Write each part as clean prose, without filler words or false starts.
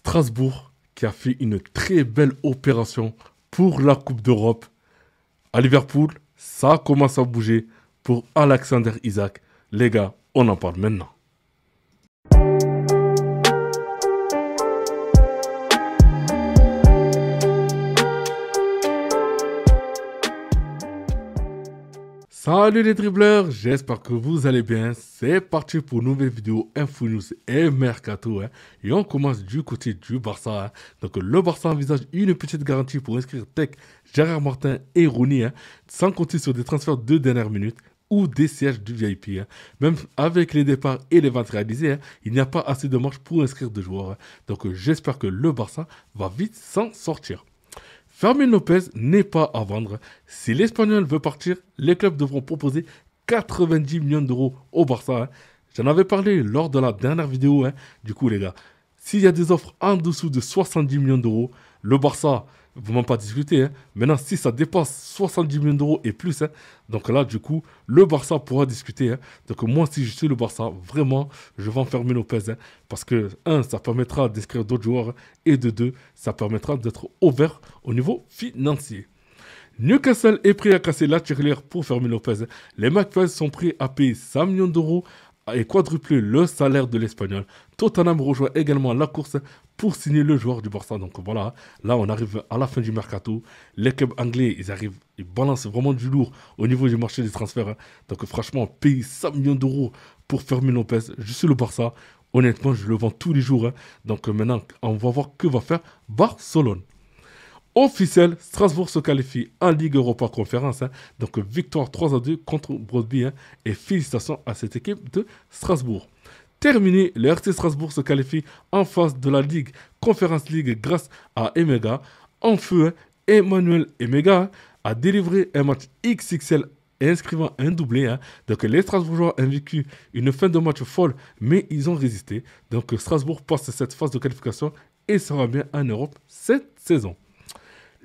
Strasbourg qui a fait une très belle opération pour la Coupe d'Europe. À Liverpool, ça commence à bouger pour Alexander Isak. Les gars, on en parle maintenant. Salut les dribbleurs, j'espère que vous allez bien. C'est parti pour une nouvelle vidéo Info News et Mercato. Et on commence du côté du Barça. Donc le Barça envisage une petite garantie pour inscrire Tech, Gérard Martin et Rooney, sans compter sur des transferts de dernière minute ou des sièges du VIP. Même avec les départs et les ventes réalisées, il n'y a pas assez de marge pour inscrire de joueurs. Donc j'espère que le Barça va vite s'en sortir. Fermin Lopez n'est pas à vendre. Si l'Espagnol veut partir, les clubs devront proposer 90 millions d'euros au Barça. J'en avais parlé lors de la dernière vidéo. Du coup, les gars, s'il y a des offres en dessous de 70 millions d'euros, le Barça ne va même pas discuter. Maintenant, si ça dépasse 70 millions d'euros et plus, donc là, du coup, le Barça pourra discuter. Donc moi, si je suis le Barça, vraiment, je vais enfermer Lopez. Parce que, un, ça permettra d'inscrire d'autres joueurs. Et de deux, ça permettra d'être ouvert au niveau financier. Newcastle est prêt à casser la tirelire pour Fermin Lopez. Les Magpies sont prêts à payer 100 millions d'euros et quadrupler le salaire de l'Espagnol. Tottenham rejoint également la course pour signer le joueur du Barça. Donc voilà, là on arrive à la fin du mercato. Les clubs anglais, ils balancent vraiment du lourd au niveau du marché des transferts. Donc franchement, payer 100 millions d'euros pour Fermin Lopez, je suis le Barça. Honnêtement, je le vends tous les jours. Donc maintenant, on va voir que va faire Barcelone. Officiel, Strasbourg se qualifie en Ligue Europa Conférence. Donc victoire 3-2 contre Brøndby. Et félicitations à cette équipe de Strasbourg. Terminé, le RC Strasbourg se qualifie en face de la Ligue Conference League grâce à Emega. En feu, Emmanuel Emega a délivré un match XXL et inscrivant un doublé. Donc les Strasbourgeois ont vécu une fin de match folle, mais ils ont résisté. Donc Strasbourg passe cette phase de qualification et sera bien en Europe cette saison.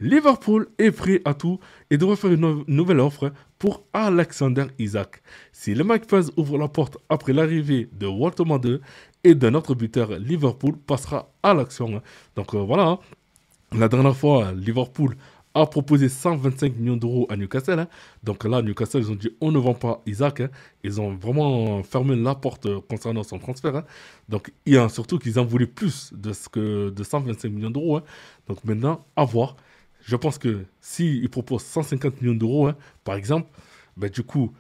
Liverpool est prêt à tout et devrait faire une nouvelle offre pour Alexander Isak. Si le Magpies ouvre la porte après l'arrivée de Walter Mande et d'un autre buteur, Liverpool passera à l'action. Donc voilà, la dernière fois, Liverpool a proposé 125 millions d'euros à Newcastle. Donc là, Newcastle, ils ont dit on ne vend pas Isak. Ils ont vraiment fermé la porte concernant son transfert. Donc il y a surtout qu'ils en voulaient plus de 125 millions d'euros. Donc maintenant, à voir. Je pense que s'ils proposent 150 millions d'euros, par exemple, du coup,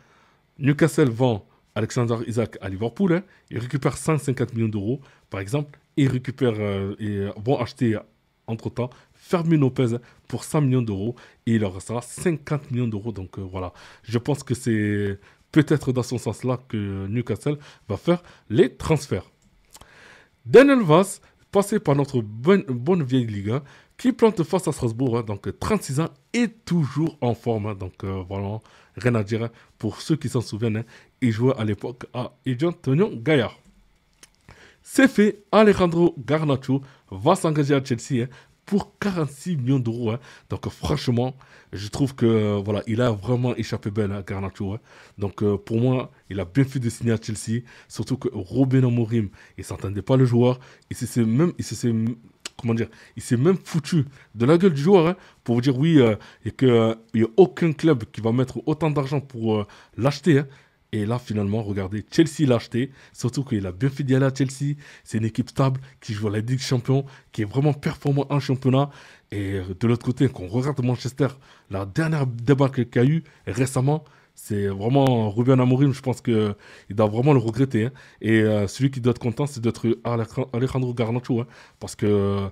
Newcastle vend Alexander Isak à Liverpool, ils récupèrent 150 millions d'euros, par exemple, et vont acheter entre-temps Fermin Lopez pour 100 millions d'euros, et il leur restera 50 millions d'euros. Donc voilà, je pense que c'est peut-être dans ce sens-là que Newcastle va faire les transferts. Daniel Vaz, passé par notre bonne vieille Ligue, qui plante face à Strasbourg, donc 36 ans et toujours en forme. Donc voilà, rien à dire pour ceux qui s'en souviennent. Il jouait à l'époque à Antonio Gaillard. C'est fait, Alejandro Garnacho va s'engager à Chelsea pour 46 millions d'euros. Donc franchement, je trouve que voilà, il a vraiment échappé belle, Garnacho. Donc pour moi, il a bien fait de signer à Chelsea. Surtout que Ruben Amorim, il ne s'entendait pas le joueur. Il s'est même foutu de la gueule du joueur pour vous dire oui, et qu'il n'y a aucun club qui va mettre autant d'argent pour l'acheter. Et là, finalement, regardez, Chelsea l'a acheté. Surtout qu'il a bien fait d'y aller à Chelsea. C'est une équipe stable qui joue à la Ligue des Champions, qui est vraiment performant en championnat. Et de l'autre côté, quand on regarde Manchester, la dernière débâcle qu'il y a eu récemment, c'est vraiment Ruben Amorim, je pense qu'il doit vraiment le regretter. Et celui qui doit être content, c'est d'être Alejandro Garnacho. Parce que,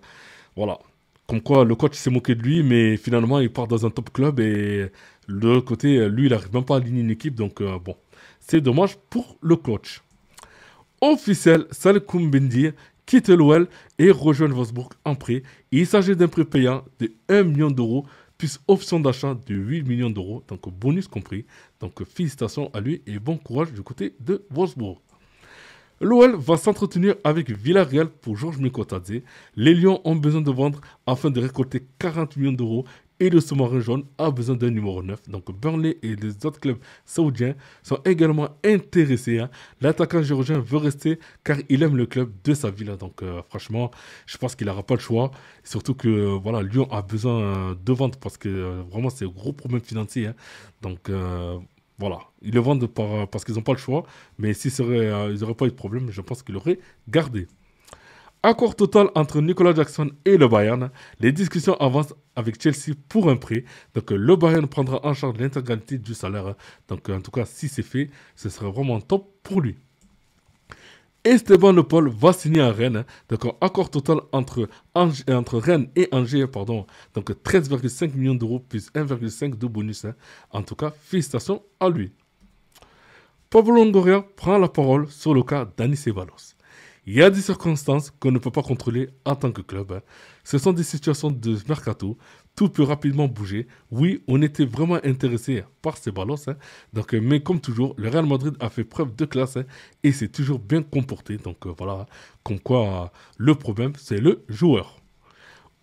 voilà, comme quoi le coach s'est moqué de lui, mais finalement, il part dans un top club. Et de l'autre côté, lui, il n'arrive même pas à aligner une équipe. Donc, bon, c'est dommage pour le coach. Officiel, Salih Koumbindi quitte l'OL et rejoint Wolfsburg en prêt. Il s'agit d'un prêt payant de 1 million d'euros. Plus option d'achat de 8 millions d'euros, donc bonus compris. Donc félicitations à lui et bon courage du côté de Wolfsburg. L'OL va s'entretenir avec Villarreal pour Georges Mikotadze. Les Lions ont besoin de vendre afin de récolter 40 millions d'euros et le sous-marin jaune a besoin d'un numéro 9. Donc Burnley et les autres clubs saoudiens sont également intéressés. L'attaquant géorgien veut rester car il aime le club de sa ville. Donc franchement, je pense qu'il n'aura pas le choix. Surtout que voilà, Lyon a besoin de vendre parce que vraiment c'est un gros problème financier. Donc voilà, ils le vendent parce qu'ils n'ont pas le choix. Mais s'ils n'auraient pas eu de problème, je pense qu'ils l'auraient gardé. Accord total entre Nicolas Jackson et le Bayern. Les discussions avancent avec Chelsea pour un prêt. Donc le Bayern prendra en charge l'intégralité du salaire. Donc en tout cas, si c'est fait, ce serait vraiment top pour lui. Esteban Le Paul va signer à Rennes. Donc un accord total entre Rennes et Angers. Pardon. Donc 13,5 millions d'euros plus 1,5 de bonus. En tout cas, félicitations à lui. Pablo Longoria prend la parole sur le cas d'Anis Ceballos. Il y a des circonstances qu'on ne peut pas contrôler en tant que club. Ce sont des situations de mercato. Tout peut rapidement bouger. Oui, on était vraiment intéressé par Ceballos. Donc, mais comme toujours, le Real Madrid a fait preuve de classe et s'est toujours bien comporté. Donc voilà, comme quoi le problème, c'est le joueur.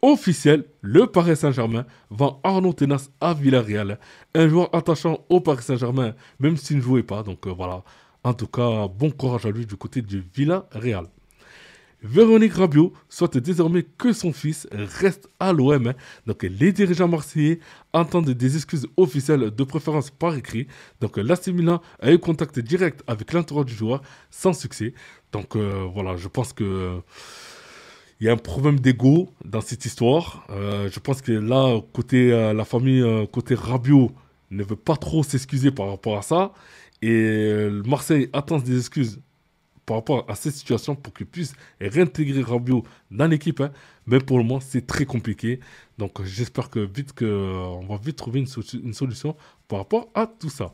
Officiel, le Paris Saint-Germain vend Arnaud Tenas à Villarreal. Un joueur attachant au Paris Saint-Germain, même s'il ne jouait pas. Donc voilà. En tout cas, bon courage à lui du côté du Villarreal. Véronique Rabiot souhaite désormais que son fils reste à l'OM. Donc les dirigeants marseillais entendent des excuses officielles de préférence par écrit. Donc l'AC Milan a eu contact direct avec l'entourage du joueur sans succès. Donc voilà, je pense que il y a un problème d'ego dans cette histoire. Je pense que là, côté la famille, côté Rabiot, ne veut pas trop s'excuser par rapport à ça. Et Marseille attend des excuses par rapport à cette situation pour qu'il puisse réintégrer Rabiot dans l'équipe. Mais pour le moment, c'est très compliqué. Donc j'espère on va vite trouver une solution par rapport à tout ça.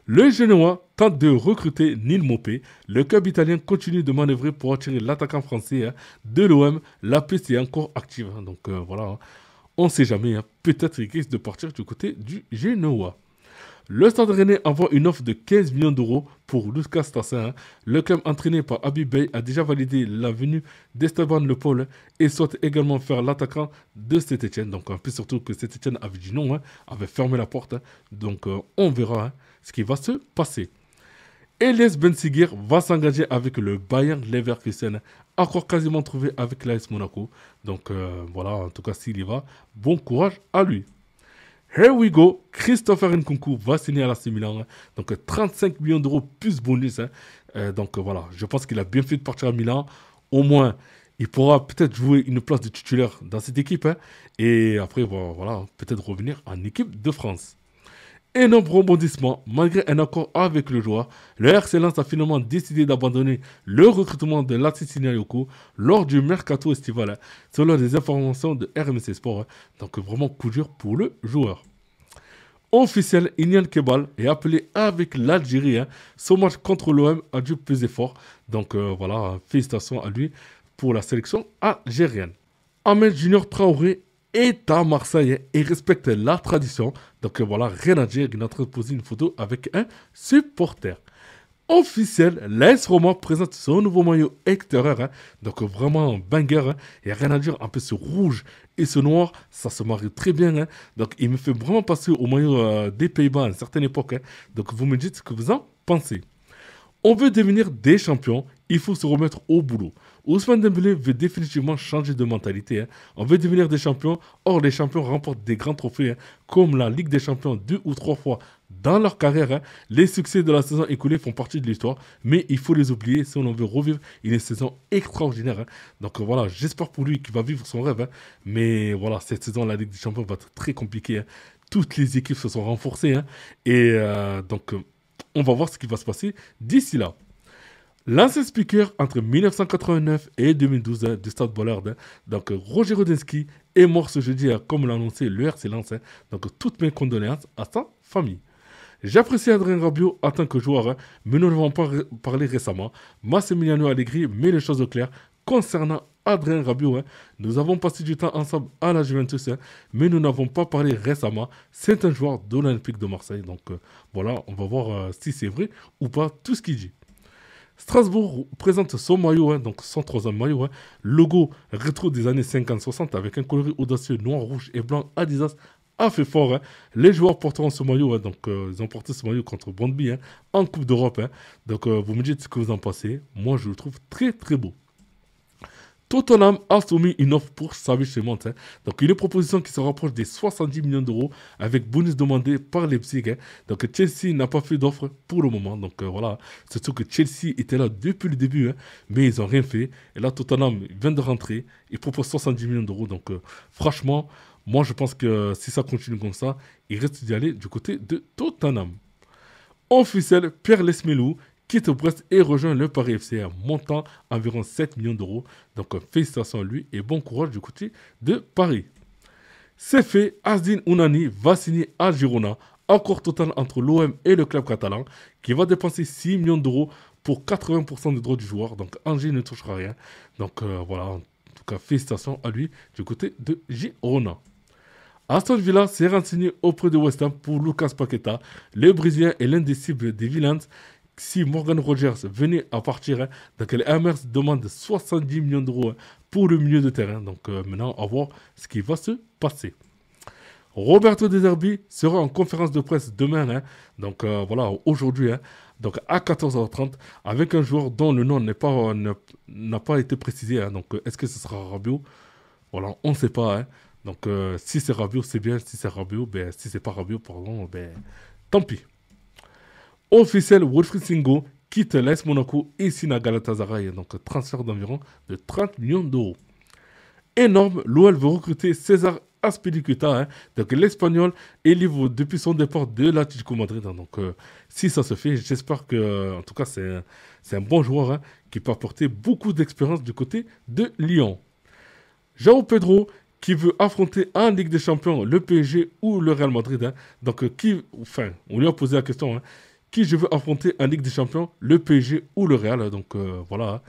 Le Genoa tente de recruter Neil Maupay. Le club italien continue de manœuvrer pour attirer l'attaquant français de l'OM. La piste est encore active. Donc voilà, on ne sait jamais. Peut-être qu'il risque de partir du côté du Genoa. Le Stade Rennais envoie une offre de 15 millions d'euros pour Lucas Tassin. Le club entraîné par Habib Bey a déjà validé la venue d'Esteban Le Paul et souhaite également faire l'attaquant de Saint-Etienne. Donc, un peu surtout que Saint-Etienne avait dit non, avait fermé la porte. Donc, on verra ce qui va se passer. Elias Bensigir va s'engager avec le Bayern Leverkusen, accord quasiment trouvé avec l'AS Monaco. Donc, voilà, en tout cas, s'il y va, bon courage à lui. Here we go, Christopher Nkunku va signer à l'AC Milan. Donc 35 millions d'euros plus bonus. Donc voilà, je pense qu'il a bien fait de partir à Milan. Au moins, il pourra peut-être jouer une place de titulaire dans cette équipe. Et après, voilà, peut-être revenir en équipe de France. Énorme rebondissement, malgré un accord avec le joueur, le RC Lens a finalement décidé d'abandonner le recrutement de Lassina Yoko lors du mercato estival, selon les informations de RMC Sport. Donc vraiment coup dur pour le joueur. Officiel, Ignan Kebal est appelé avec l'Algérie. Son match contre l'OM a dû peser fort. Donc voilà, félicitations à lui pour la sélection algérienne. Ahmed Junior Traoré est à Marseille et respecte la tradition. Donc voilà, rien à dire, il est en train de poser une photo avec un supporter. Officiel, l'AS Roma présente son nouveau maillot extérieur. Donc vraiment un banger. Il n'y a rien à dire, un peu ce rouge et ce noir, ça se marie très bien. Donc il me fait vraiment passer au maillot des Pays-Bas à une certaine époque. Donc vous me dites ce que vous en pensez. On veut devenir des champions, il faut se remettre au boulot. Ousmane Dembélé veut définitivement changer de mentalité. On veut devenir des champions, or les champions remportent des grands trophées comme la Ligue des Champions 2 ou 3 fois dans leur carrière. Les succès de la saison écoulée font partie de l'histoire, mais il faut les oublier si on veut revivre une saison extraordinaire. Donc voilà, j'espère pour lui qu'il va vivre son rêve. Mais voilà, cette saison, la Ligue des Champions va être très compliquée. Toutes les équipes se sont renforcées. Et donc, on va voir ce qui va se passer d'ici là. L'ancien speaker entre 1989 et 2012 du Stade Bollard, donc Roger Rudinski, est mort ce jeudi, comme l'a annoncé le RC Lens. Donc toutes mes condoléances à sa famille. J'apprécie Adrien Rabiot en tant que joueur, mais nous n'avons pas parlé récemment. Massimiliano Allegri met les choses au clair concernant Adrien Rabiot. Nous avons passé du temps ensemble à la Juventus, mais nous n'avons pas parlé récemment. C'est un joueur de l'Olympique de Marseille. Donc voilà, on va voir si c'est vrai ou pas tout ce qu'il dit. Strasbourg présente son maillot, hein, donc son troisième maillot, hein, logo rétro des années 50-60 avec un coloris audacieux noir, rouge et blanc Adidas a fait fort. Hein. Les joueurs porteront ce maillot, hein, donc ils ont porté ce maillot contre Brøndby hein, en Coupe d'Europe. Hein. Donc vous me dites ce que vous en pensez. Moi je le trouve très très beau. Tottenham a soumis une offre pour Xavi Simons. Hein. Donc une proposition qui se rapproche des 70 millions d'euros avec bonus demandé par Leipzig. Hein. Donc Chelsea n'a pas fait d'offre pour le moment. Donc voilà, c'est sûr que Chelsea était là depuis le début, hein, mais ils n'ont rien fait. Et là Tottenham vient de rentrer, il propose 70 millions d'euros. Donc franchement, moi je pense que si ça continue comme ça, il reste d'y aller du côté de Tottenham. Officiel, Pierre Lesmelou quitte Brest et rejoint le Paris FC à montant environ 7 millions d'euros. Donc félicitations à lui et bon courage du côté de Paris. C'est fait, Azdin Ounani va signer à Girona. Accord total entre l'OM et le club catalan qui va dépenser 6 millions d'euros pour 80% des droits du joueur. Donc Angers ne touchera rien. Donc voilà, en tout cas félicitations à lui du côté de Girona. Aston Villa s'est renseigné auprès de West Ham pour Lucas Paqueta. Le Brésilien est l'un des cibles des Villains. Si Morgan Rogers venait à partir, hein, donc les Hammers demandent 70 millions d'euros hein, pour le milieu de terrain. Donc maintenant, à voir ce qui va se passer. Roberto De Zerbi sera en conférence de presse demain, hein, donc voilà, aujourd'hui, hein, donc à 14h30, avec un joueur dont le nom n'a pas été précisé. Hein, donc est-ce que ce sera Rabiot? Voilà, on ne sait pas. Hein. Donc si c'est Rabiot, c'est bien. Si c'est Rabiot, ben, si c'est pas Rabiot, pardon, ben, tant pis. Officiel, Wilfried Singo quitte l'AS Monaco et signe à Galatasaray, donc transfert d'environ de 30 millions d'euros. Énorme, l'OL veut recruter César Azpilicueta, hein, donc l'Espagnol est libre depuis son départ de l'Atlético Madrid. Hein, donc si ça se fait, j'espère que, en tout cas, c'est un bon joueur hein, qui peut apporter beaucoup d'expérience du côté de Lyon. João Pedro qui veut affronter en Ligue des Champions le PSG ou le Real Madrid. Hein, donc on lui a posé la question. Hein, qui je veux affronter en Ligue des Champions, le PSG ou le Real. Donc voilà.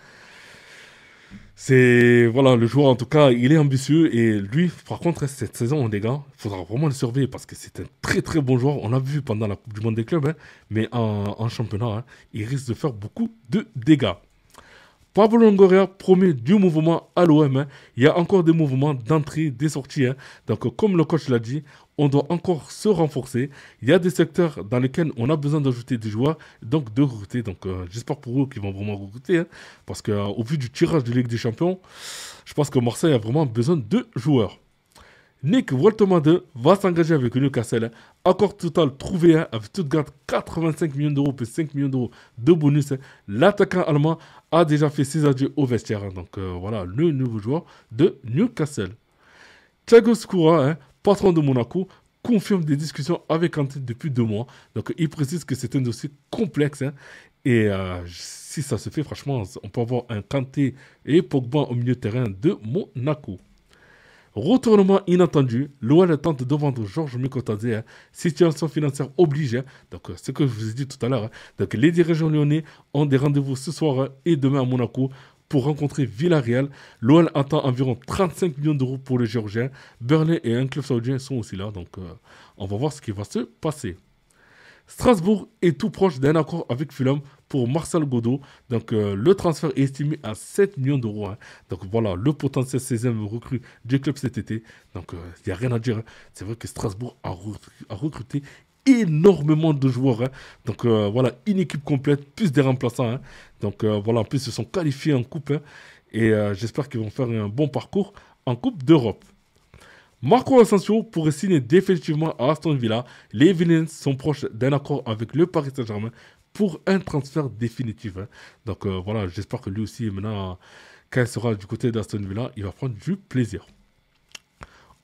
C'est voilà, le joueur en tout cas, il est ambitieux et lui, par contre, cette saison, les gars, il faudra vraiment le surveiller parce que c'est un très très bon joueur. On l'a vu pendant la Coupe du Monde des clubs, hein, mais en championnat, hein, il risque de faire beaucoup de dégâts. Pablo Longoria promet du mouvement à l'OM. Hein. Il y a encore des mouvements d'entrée, des sorties. Hein. Donc, comme le coach l'a dit, on doit encore se renforcer. Il y a des secteurs dans lesquels on a besoin d'ajouter des joueurs, donc de recruter. Donc, j'espère pour eux qu'ils vont vraiment recruter. Hein. Parce qu'au vu du tirage de Ligue des Champions, je pense que Marseille a vraiment besoin de joueurs. Nick Woltemade va s'engager avec Newcastle. Accord total trouvé hein, avec Stuttgart, 85 millions d'euros plus 5 millions d'euros de bonus. L'attaquant allemand a déjà fait ses adieux au vestiaire. Hein. Donc voilà, le nouveau joueur de Newcastle. Thiago Scura, hein, patron de Monaco, confirme des discussions avec Kanté depuis 2 mois. Donc il précise que c'est un dossier complexe. Hein, et si ça se fait, franchement, on peut avoir un Kanté et Pogba au milieu de terrain de Monaco. Retournement inattendu, l'OL tente de vendre Georges Mikotadze, hein, situation financière oblige. Hein, donc, ce que je vous ai dit tout à l'heure. Hein, donc, les dirigeants lyonnais ont des rendez-vous ce soir hein, et demain à Monaco pour rencontrer Villarreal. L'OL attend environ 35 millions d'euros pour le Géorgien. Berlin et un club saoudien sont aussi là. Donc, on va voir ce qui va se passer. Strasbourg est tout proche d'un accord avec Fulham pour Marcel Godot. Donc le transfert est estimé à 7 millions d'euros. Hein. Donc voilà, le potentiel 16e recrue du club cet été. Donc il n'y a rien à dire. Hein. C'est vrai que Strasbourg a recruté énormément de joueurs. Hein. Donc voilà, une équipe complète, plus des remplaçants. Hein. Donc voilà, en plus ils se sont qualifiés en coupe. Hein. Et j'espère qu'ils vont faire un bon parcours en Coupe d'Europe. Marco Asensio pourrait signer définitivement à Aston Villa. Les Villains sont proches d'un accord avec le Paris Saint-Germain pour un transfert définitif. Hein. Donc voilà, j'espère que lui aussi, maintenant, quand il sera du côté d'Aston Villa, il va prendre du plaisir.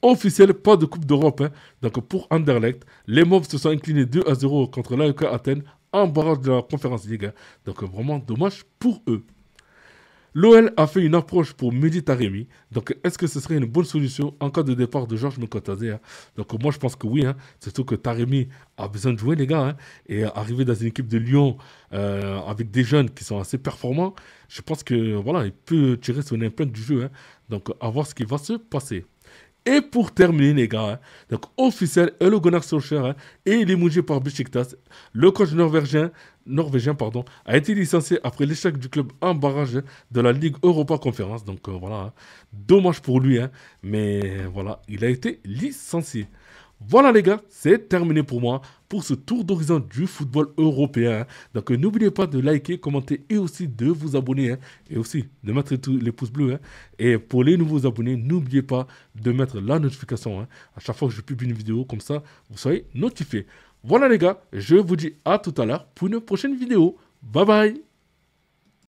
Officiel, pas de Coupe d'Europe. Hein. Donc pour Anderlecht, les Mobs se sont inclinés 2-0 contre l'AEK Athènes en barrage de la Conférence League. Hein. Donc vraiment dommage pour eux. L'OL a fait une approche pour Mehdi Taremi. Donc, est-ce que ce serait une bonne solution en cas de départ de Georges Mikotadze hein. Donc, moi, je pense que oui. Hein. Surtout que Taremi a besoin de jouer, les gars. Hein. Et arriver dans une équipe de Lyon avec des jeunes qui sont assez performants, je pense que voilà, il peut tirer son épingle du jeu. Hein. Donc, à voir ce qui va se passer. Et pour terminer, les gars, donc officiel, Ole Gunnar Solskjaer est limogé par Besiktas. Le coach norvégien, a été licencié après l'échec du club en barrage de la Ligue Europa Conférence. Donc voilà, dommage pour lui, mais voilà, il a été licencié. Voilà les gars, c'est terminé pour moi pour ce tour d'horizon du football européen. Donc n'oubliez pas de liker, commenter et aussi de vous abonner. Et aussi de mettre tous les pouces bleus. Et pour les nouveaux abonnés, n'oubliez pas de mettre la notification. À chaque fois que je publie une vidéo, comme ça, vous soyez notifiés. Voilà les gars, je vous dis à tout à l'heure pour une prochaine vidéo. Bye bye.